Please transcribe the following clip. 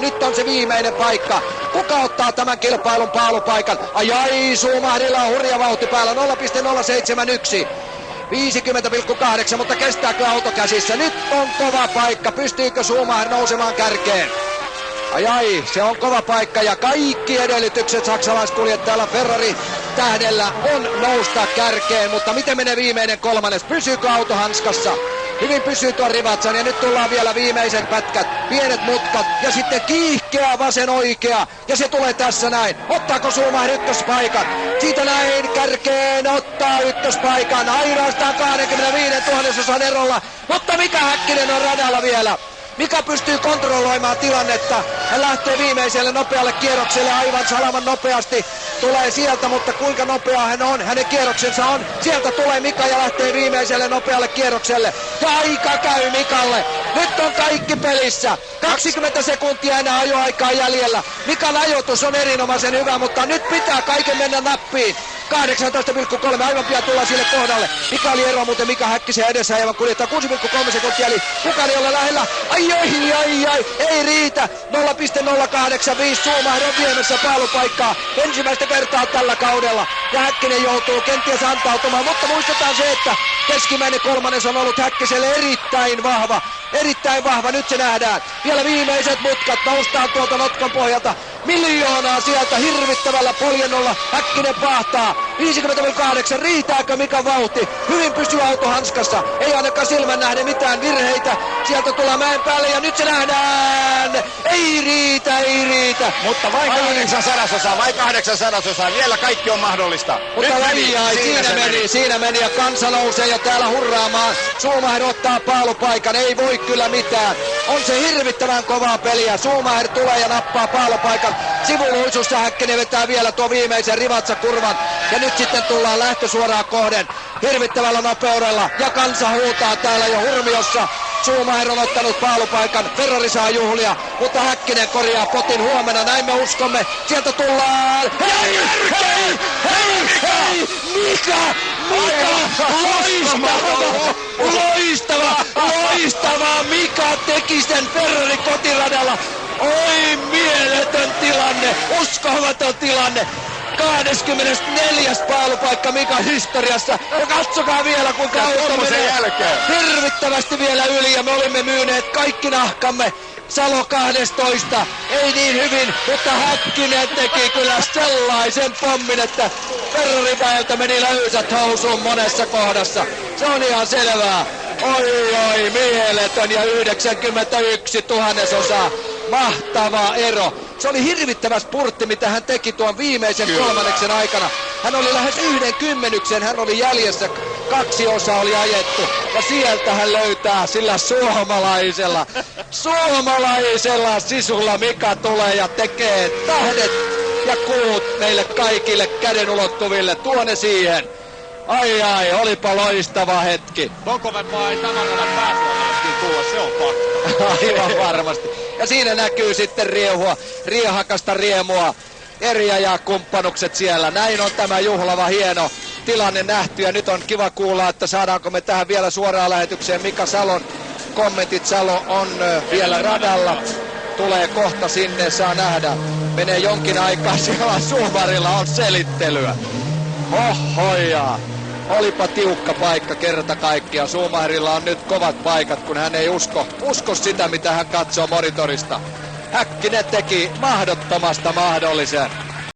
Nyt on se viimeinen paikka. Kuka ottaa tämän kilpailun paalupaikan? Ai, Schumacherilla on hurja vauhti päällä. 0,071. 50,8, mutta kestääkö auto käsissä? Nyt on kova paikka. Pystyykö Schumacher nousemaan kärkeen? Ai, se on kova paikka ja kaikki edellytykset saksalaiskuljettajalla Ferrari tähdellä on nousta kärkeen, mutta miten menee viimeinen kolmannes? Pysyykö auto hanskassa? Hyvin pysyy tuon Rivatsan ja nyt tullaan vielä viimeiset pätkät, pienet mutkat ja sitten kiihkeä vasen oikea ja se tulee tässä näin. Ottaako Schumacher ykköspaikan? Siitä näin kärkeen ottaa ykköspaikan ainoastaan 25 000 erolla, mutta Mika Häkkinen on radalla vielä. Mika pystyy kontrolloimaan tilannetta. Hän lähtee viimeiselle nopealle kierrokselle aivan salaman nopeasti. Tulee sieltä, mutta kuinka nopea hän on? Hänen kierroksensa on. Sieltä tulee Mika ja lähtee viimeiselle nopealle kierrokselle. Ja aika käy Mikalle. Nyt on kaikki pelissä. 20 sekuntia enää ajoaikaa jäljellä. Mikan ajoitus on erinomaisen hyvä, mutta nyt pitää kaiken mennä nappiin. 18,3, aivan pian tullaan sille kohdalle. Mika oli ero muuten Mika Häkkisen edessä aivan kuljettaa 6,3 sekuntia, eli kukaan ei ole lähellä. Ai, ei riitä. 0,085, Schumacher on viemässä paalupaikkaa ensimmäistä kertaa tällä kaudella. Ja Häkkinen joutuu kenties antautumaan, mutta muistetaan se, että keskimmäinen kolmannes on ollut Häkkiselle erittäin vahva. Erittäin vahva, nyt se nähdään. Vielä viimeiset mutkat, noustaan tuolta notkon pohjalta. Miljoonaa sieltä hirvittävällä poljennolla. Häkkinen pahtaa. 50,8, riitääkö Mikan vauhti? Hyvin pysyy auto hanskassa. Ei ainakaan silmän nähden mitään virheitä. Sieltä tulee mäen päälle ja nyt se nähdään. Ei riitä. Mutta vain 800, vielä kaikki on mahdollista. Mutta siinä meni ja kansa nousee jo täällä hurraamaan. Schumacher ottaa paalupaikan, ei voi kyllä mitään. On se hirvittävän kovaa peliä. Schumacher tulee ja nappaa paalupaikan. Sivuluisussa Häkkinen vetää vielä tuo viimeisen Rivatsa-kurvan. Ja nyt sitten tullaan lähtösuoraan kohden hirvittävällä nopeudella. Ja kansa huutaa täällä jo hurmiossa. Schumacher on ottanut paalupaikan, Ferrari saa juhlia, mutta Häkkinen korjaa potin huomenna, näin me uskomme. Sieltä tullaan. Hei! Mika! Loistava! Mika teki sen Ferrari kotiradalla. Oi, mieletön tilanne, uskomaton tilanne. 24. paalupaikka Mikan historiassa. Ja katsokaa vielä kuinka auto menee hirvittävästi vielä yli ja me olimme myyneet kaikki nahkamme. Salo 12. Ei niin hyvin, mutta Häkkinen teki kyllä sellaisen pommin, että Ferrari-väeltä meni löysät housuun monessa kohdassa. Se on ihan selvää. Oi, mieletön ja 91 000. Mahtava ero. Se oli hirvittävä spurtti, mitä hän teki tuon viimeisen kolmanneksen aikana. Hän oli lähes 1 kymmenyksen, hän oli jäljessä, 2 osaa oli ajettu. Ja sieltä hän löytää sillä suomalaisella sisulla Mika tulee ja tekee tähdet ja kuut meille kaikille käden ulottuville. Tuo ne siihen. Ai, olipa loistava hetki. Kovempaa ei tämän ole päässyt tulla, se on fakta. Aivan varmasti. Ja siinä näkyy sitten riehakasta riemua. Erja ja kumppanukset siellä. Näin on tämä juhlava hieno tilanne nähty. Ja nyt on kiva kuulla, että saadaanko me tähän vielä suoraan lähetykseen Mika Salon kommentit. Salo on vielä radalla. Tulee kohta sinne, saa nähdä. Menee jonkin aikaa, siellä Schumacherilla on selittelyä. Ohoja. Olipa tiukka paikka kerta kaikkiaan. Schumacherilla on nyt kovat paikat, kun hän ei usko sitä, mitä hän katsoo monitorista. Häkkinen teki mahdottomasta mahdollisen.